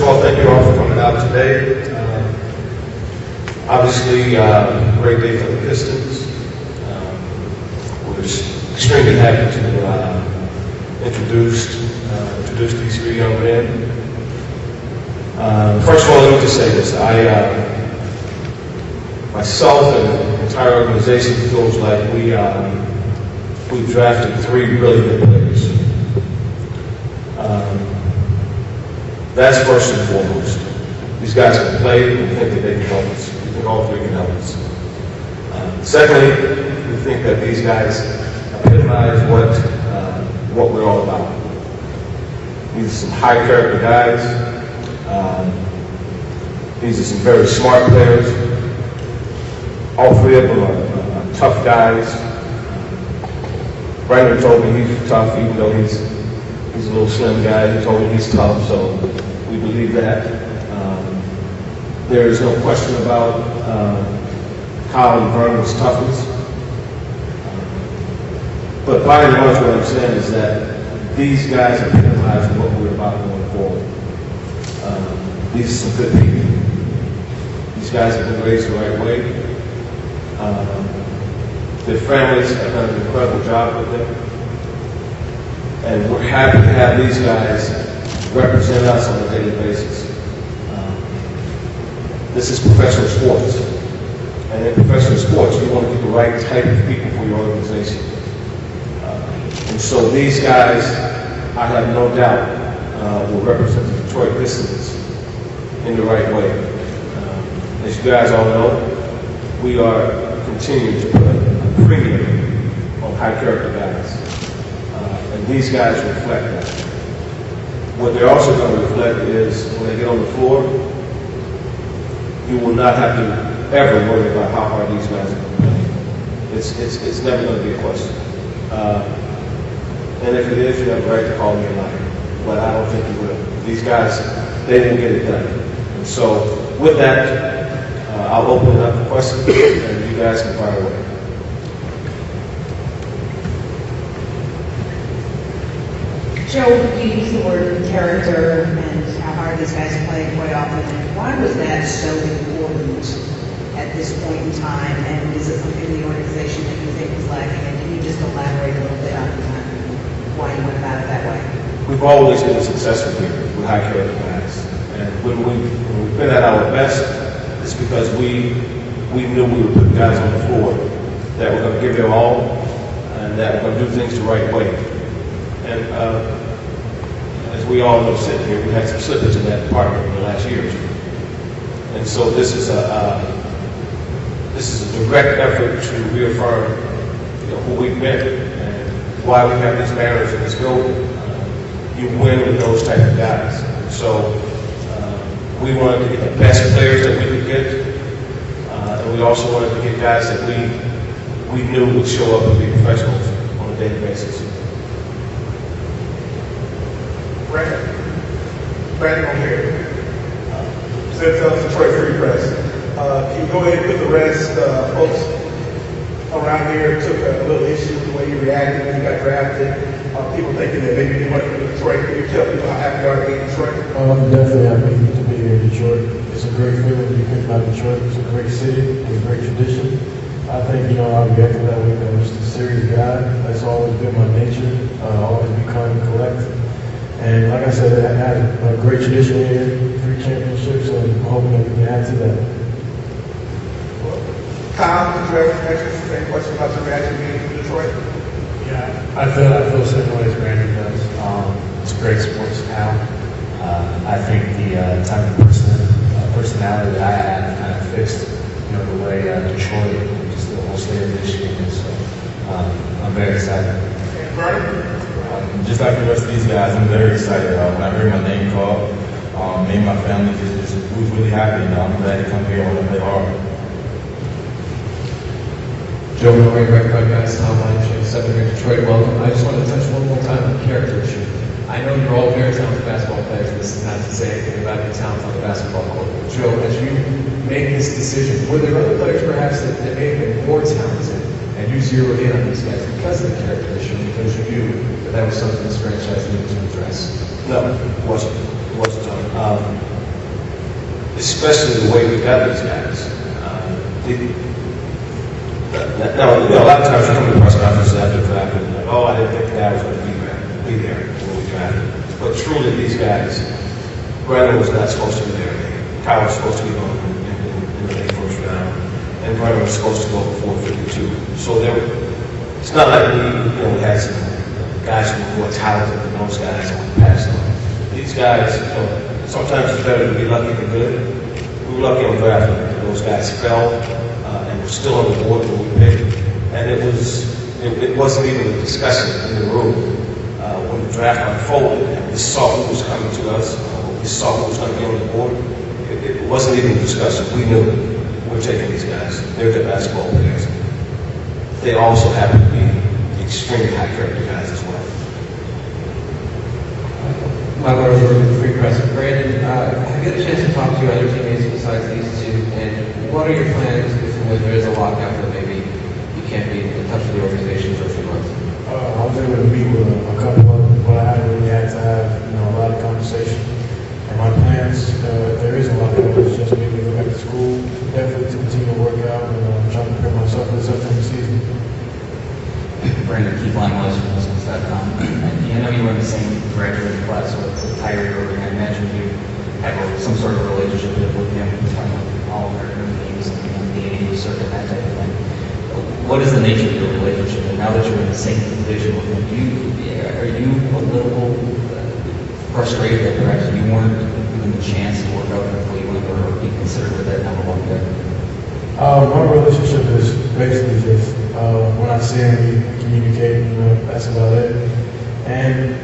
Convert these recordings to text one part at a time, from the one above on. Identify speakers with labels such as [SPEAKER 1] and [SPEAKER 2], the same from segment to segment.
[SPEAKER 1] all, thank you all for coming out today. Obviously, great day for the Pistons. We're extremely happy to introduce these three young men. First of all, let me just say this. Myself and the entire organization feels like we drafted three really good players. That's first and foremost. These guys can play, and we think that they can help us. We think all three can help us. Secondly, we think that these guys epitomize what we're all about. These are some high character guys. These are some very smart players. All three of them are tough guys. Brandon told me he's tough, even though he's a little slim guy. He told me he's tough, so we believe that. There is no question about Kyle and Vernon's toughness. But by and large, what I'm saying is that these guys epitomize what we're about going forward. These are some good people. These guys have been raised the right way. Their families have done an incredible job with them. And we're happy to have these guys represent us on a daily basis. This is professional sports. And in professional sports, you want to get the right type of people for your organization. And so these guys, I have no doubt, will represent the Detroit Pistons in the right way. As you guys all know, we are continuing to put a premium on high character guys. And these guys reflect that. What they're also going to reflect is when they get on the floor, you will not have to ever worry about how hard these guys are going to play. It's never going to be a question. And if it is, you have the right to call me a liar. But I don't think you will. These guys, they will get it done. And so with that, I'll open it up for questions, and you guys can fire away.
[SPEAKER 2] Joe, you use the word character and how hard these guys play quite often. Why was that so important at this point in time? And is it something in the organization that you think is lacking? And can you just elaborate a little bit on why you went about it that way?
[SPEAKER 1] We've always been successful here with high character guys. And when we've been at our best, it's because we knew we were putting guys on the floor that were going to give their all and that were going to do things the right way. And as we all know sitting here, we had some slippage in that department in the last year or two. And so this is a direct effort to reaffirm who we've been and why we have these banners in this building. You win with those type of guys. And so we wanted to get the best players that we could get. And we also wanted to get guys that we knew would show up and be professionals on a daily basis.
[SPEAKER 3] Brandon on here. Present Detroit Free Press. Can you go ahead and put the rest folks around here took a little issue with the way you reacted when you got drafted? People thinking that maybe you wanted to go to Detroit. Can you tell people how happy you are to be in Detroit?
[SPEAKER 4] I'm definitely happy to be here in Detroit. It's a great feeling when you think about Detroit. It's a great city, it's a great tradition. I think, I'll be acting that way. I'm just a serious guy. That's always been my nature. Always be kind and collect. And like I said, I had a great tradition here, 3 championships, so I'm hoping that we can add to that.
[SPEAKER 3] Kyle, did you ever ask the same question about your reaction being in Detroit?
[SPEAKER 5] Yeah, I feel the same way as Brandon does. It's a great sports town. I think the type of personality that I have kind of fixed, the way Detroit and just the whole state of Michigan is. So I'm very excited.
[SPEAKER 3] And Vernon?
[SPEAKER 6] Just like the rest of these guys, I'm very excited. When I heard my name called, me and my family just was really happy. I'm glad to come here and play hard.
[SPEAKER 7] Joe Murray, Rec Podcast, Tom Lynch, 7 here in Detroit. Welcome. I just want to touch one more time on the character issue. I know you're all very talented basketball players. This is not to say anything about your talent on the basketball court. But Joe, as you make this decision, were there other players perhaps that may have been more talented and you zeroed in on these guys because of the character issue, because you knew that was something this franchise needed to address?
[SPEAKER 1] No, it wasn't. It wasn't. especially the way we got these guys. Now, a lot of times you come to press conferences after the draft and like, oh, I didn't think the guy was going to be there when we drafted. But truly, these guys, Brandon was not supposed to be there. Kyle was supposed to be going in the late first round, and Brandon was supposed to go before 52. So it's not like we had some guys who were more talented than those guys and we passed on. These guys, sometimes it's better to be lucky than good. We were lucky on draft night. Those guys fell and were still on the board when we picked. And it wasn't even a discussion in the room when the draft unfolded and we saw who was coming to us, we saw who was going to be on the board. It wasn't even a discussion. We knew we're taking these guys. They're good basketball players. They also happen to be extremely high character guys as well.
[SPEAKER 8] Michael Rose with the Free Press. Brandon, have you had a chance to talk to your other teammates besides these two? And what are your plans if there is a lockout that maybe you can't be in touch with the organization for a few months?
[SPEAKER 4] I was able to meet with a couple of them, but I haven't really had to have a lot of conversation. And my plans, if there is a lockout, is just maybe go back to school, definitely to continue to work out and try to prepare myself for this upcoming season.
[SPEAKER 5] Brandon, Keith Langwell from Business.com. I know you were in the same graduating class with Tyree Irving. I imagine you have some sort of relationship with him, playing all American games and the AAU circuit, that type of thing. What is the nature of your relationship? And now that you're in the same division with him, are you a little frustrated that perhaps you weren't given the chance to work out in Cleveland or be considered with that number one pick?
[SPEAKER 4] My relationship is basically just when I see him, we communicate, that's about it. And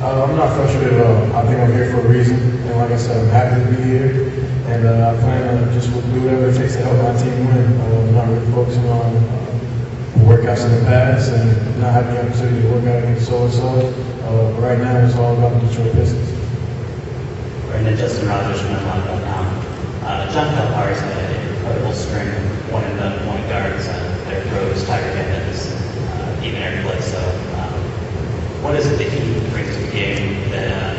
[SPEAKER 4] I'm not frustrated at all. I think I'm here for a reason. And like I said, I'm happy to be here. And I plan to just do whatever it takes to help my team win. I'm not really focusing on workouts in the past and not having the opportunity to work out against so-and-so. But right now, it's all about the Detroit Pistons.
[SPEAKER 9] Brandon, Justin Rogers from MLB.com. John Calipari's had an incredible string of one-and-done point guards. Their pros, Tiger Evans, even Eric Bledsoe. What is it that he brings to the game that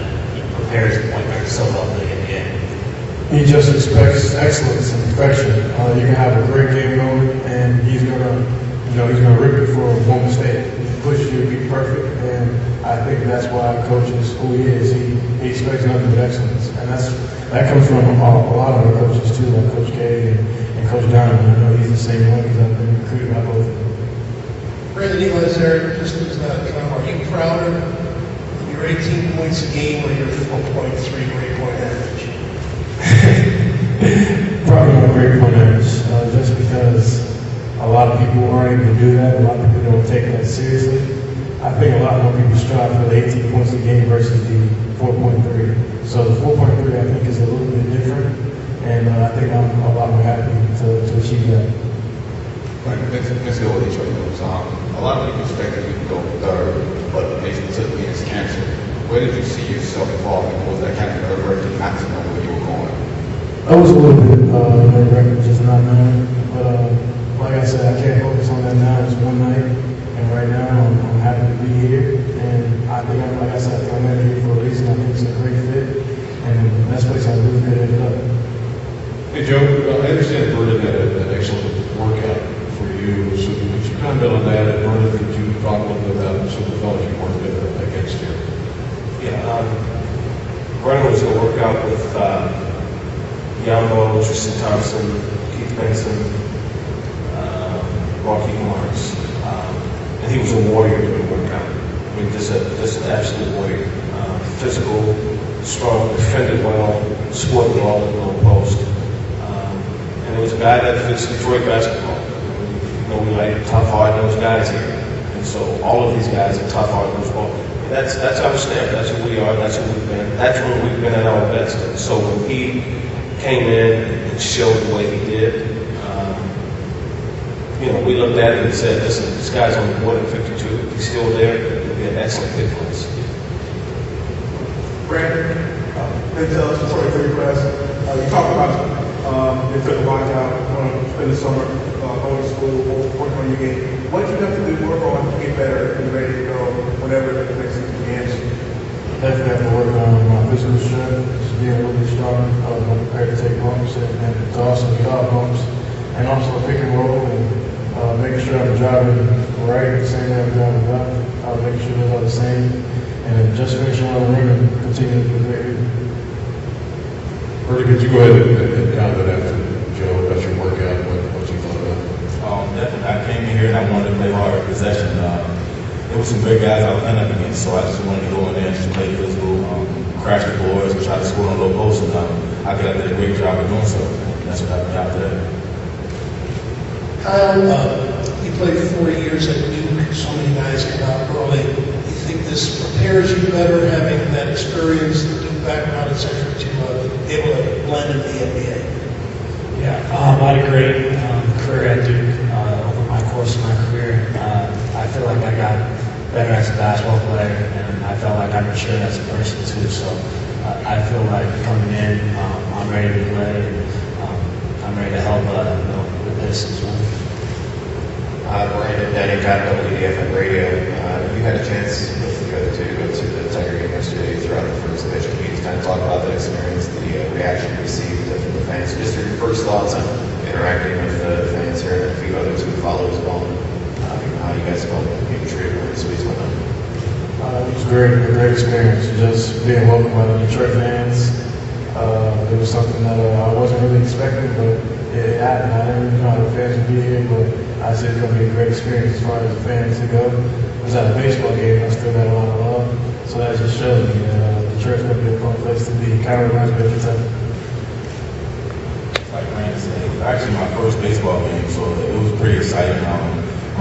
[SPEAKER 9] prepares the point guard so well for the NBA?
[SPEAKER 4] He just expects excellence and perfection. You can have a great game going, and he's gonna rip it for one mistake. He pushes you to be perfect, and I think that's why Coach is who he is. He expects nothing but excellence, and that comes from a lot of our coaches too, like Coach K and Coach Donovan. I know he's the same way because I've been recruited by both of them.
[SPEAKER 10] Brandon, Eli there, Pistons.com. Are you prouder of your 18 points a game or your 4.3 grade point average?
[SPEAKER 4] Probably my grade point average, just because a lot of people aren't able to do that. A lot of people don't take that seriously. I think a lot more people strive for the 18 points a game versus the 4.3. So the 4.3 I think is a little bit different, and I think I'm a lot more happy to achieve that.
[SPEAKER 11] Let's go with Detroit News. A lot of people expected you to go third, but they took me as cancer. Where did you see yourself falling? Was that kind of nerve-wracking not to know where you were going?
[SPEAKER 4] I was a little bit nerve-wracking, just not knowing. But like I said, I can't focus on that now. It's one night, and right now I'm happy to be here. And I think, like I said, I think I'm here for a reason. I think it's a great fit, and that's place I really could end up.
[SPEAKER 12] Hey Joe, I understand Vernon had an excellent workout for you. So could you comment on that? And Vernon, could you talk a little bit about some of the fellows you worked with against here?
[SPEAKER 1] Yeah, Vernon was going to work out with Yambo, Tristan Thompson, Keith Benson, Marquis Morris. And he was a warrior during the workout. I mean, just an absolute warrior. Physical, strong, defended well, scored the ball in the low post. And it was a guy that fits Detroit basketball. We like tough, hard-nosed guys here. And so all of these guys are tough, hard-nosed ball. And that's our stamp. That's who we are. That's who we've been. That's when we've been at our best. And so when he came in and showed the way he did, we looked at it and said, listen, this guy's on the board at 52. If he's still there, it'll be an excellent pick for us.
[SPEAKER 3] Brandon, Detroit Free Press. You talked about you took a lockout, spend the summer going to school, working on your game. What did you have to do work on to get better and ready to go whenever the next season begins?
[SPEAKER 4] Definitely have to work on my physical strength, just being really strong, I'm prepared to take bumps and to also get off bumps, and also pick and roll and making sure I'm driving right the same way I'm driving left. Making sure those are the same, and then just finishing on the rim and continue to do great.
[SPEAKER 12] Bernie, could you go ahead and comment after Joe about your workout, what you thought about it?
[SPEAKER 6] Definitely. I came in here and I wanted to play hard possession. There were some great guys I was playing up against, so I just wanted to go in there and just play physical, crash the boards, and try to score on low posts, and I think I did a great job of doing so. That's what got me out there.
[SPEAKER 10] Kyle, you played 4 years at Duke. So many guys come out early. You think this prepares you better, having that experience, the Duke background, et cetera, to be able to blend into the NBA?
[SPEAKER 5] Yeah, I had a great career at Duke. Over my course of my career, I feel like I got better as a basketball player, and I felt like I matured as a person too. So I feel like coming in, I'm ready to play, and I'm ready to help with this as well.
[SPEAKER 8] Brandon Denny, got WDFM Radio. You had a chance with the other two to go to the Tiger game yesterday throughout the first pitch. Can you just kind of talk about that experience, the reaction you received from the fans? Just your first thoughts on interacting with the fans here and a few others who follow as well. How you guys felt being treated when this week's went on?
[SPEAKER 4] It was great, a great experience. Just being welcomed by the Detroit fans. It was something that I wasn't really expecting, but it happened. I didn't really know how the fans would be here, but I said it's going to be a great experience as far as the fans to go. It was at a baseball game, I still got a lot of love. So that just shows me that Detroit's going to be a fun place to be. It kind of reminds me of Kentucky.
[SPEAKER 6] Like Brandon said, it was actually my first baseball game, so it was pretty exciting.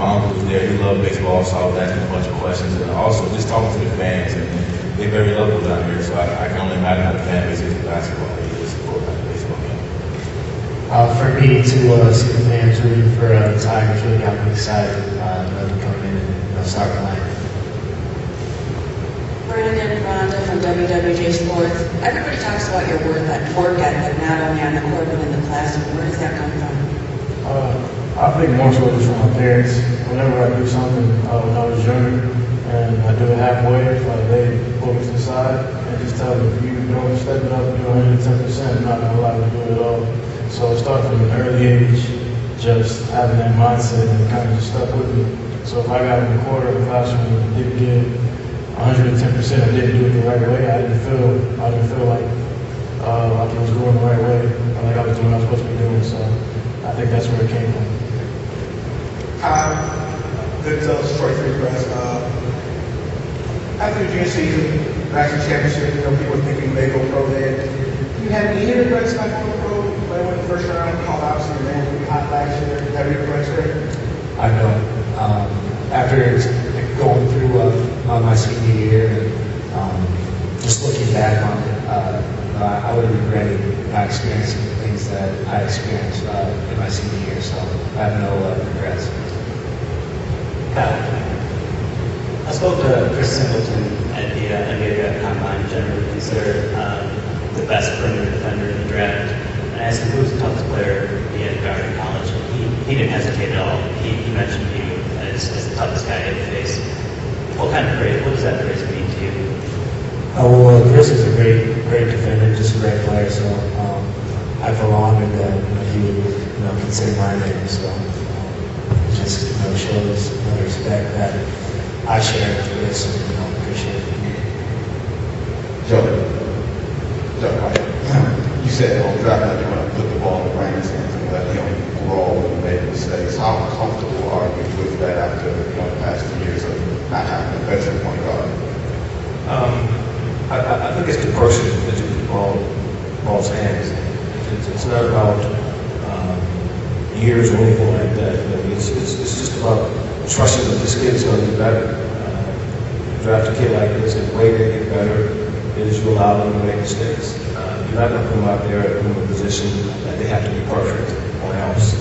[SPEAKER 6] My uncle was there, he loved baseball, so I was asking a bunch of questions, and also just talking to the fans, and they're very lovable down here, so I can only imagine how the fan base is for basketball. They just support the baseball game.
[SPEAKER 5] For me to see the fans rooting for the Tigers really got me excited to come in and start playing.
[SPEAKER 13] Brandon Rhonda from WWJ Sports. Everybody talks about your work ethic, not only on the court but in the classroom. Where does that come from?
[SPEAKER 4] I think more so just from my parents. Whenever I do something when I was younger and I do it halfway, they pull me to the side and just tell me, if you don't step it up and do 110%, I'm not going to allow you to do it all. So it started from an early age, just having that mindset, and it kind of just stuck with me. So if I got in the court or the classroom and didn't get 110%, or didn't do it the right way, I didn't feel like I was going the right way, or like I was doing what I was supposed to be doing. So I think that's where it came from.
[SPEAKER 3] Good Detroit Free Press. After the junior season, national championship, people were thinking you may go pro then. Do you have any regrets about going pro? Playing with the first round, called obviously you ran pretty hot last year. Have you regrets there?
[SPEAKER 5] I don't. After going through my senior year and just looking back on it, I would have regretted not experiencing the things that I experienced in my senior year, so I have no regrets.
[SPEAKER 9] I spoke to Chris Singleton at the NBA Draft Combine, generally considered the best perimeter defender in the draft. And I asked him who was the toughest player he had guarded in college. He didn't hesitate at all. He mentioned you as the toughest guy he had faced. What does that praise mean to you?
[SPEAKER 5] Well, Chris is a great defender, just a great player. So I feel honored that he would consider my name. So it just shows the respect that I share with Chris, and appreciate it.
[SPEAKER 11] Joe, you said on draft night you want to put the ball in Brandon's hands and let him grow and make mistakes. How comfortable are you with that after the past 2 years of not having a veteran point guard?
[SPEAKER 1] I think it's the person that you put the ball's hands. It's not about years or anything like that. It's just about trusting that this kid is going to be better. Draft a kid like this, the way they get better is you allow them to make mistakes. You're not going to put them out there in a position that they have to be perfect or else.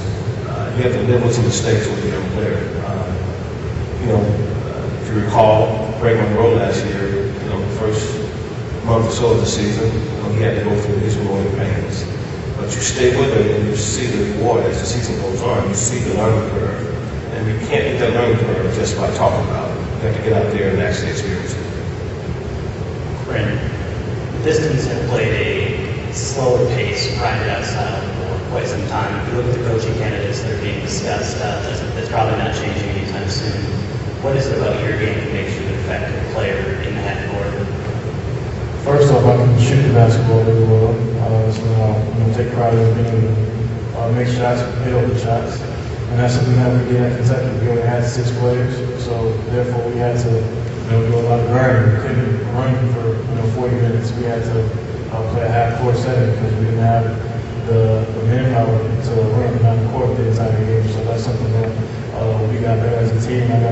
[SPEAKER 1] You have to live with some mistakes with your young player. If you recall, Greg Monroe last year, the first month or so of the season, he had to go through his growing pains. But you stay with him and you see the reward as the season goes on. You see the learning curve. And you can't get that learning curve just by talking about it. You have to get out there and actually experience it.
[SPEAKER 9] Brandon, The Pistons have played a slower pace, grinded out style for quite some time. If you look at the coaching candidates that are being discussed, that's probably not changing anytime soon. What is it about your game that makes you an effective player in the half court?
[SPEAKER 4] First off, I can shoot the basketball really well. So I take pride in being able to make shots, hit open shots. And that's something that we did at Kentucky. We only had 6 players, so therefore we had to do a lot of grinding. We couldn't run for 40 minutes. We had to play a half-court setting because we didn't have the manpower to run down the court the entire game. So that's something that we got better as a team. I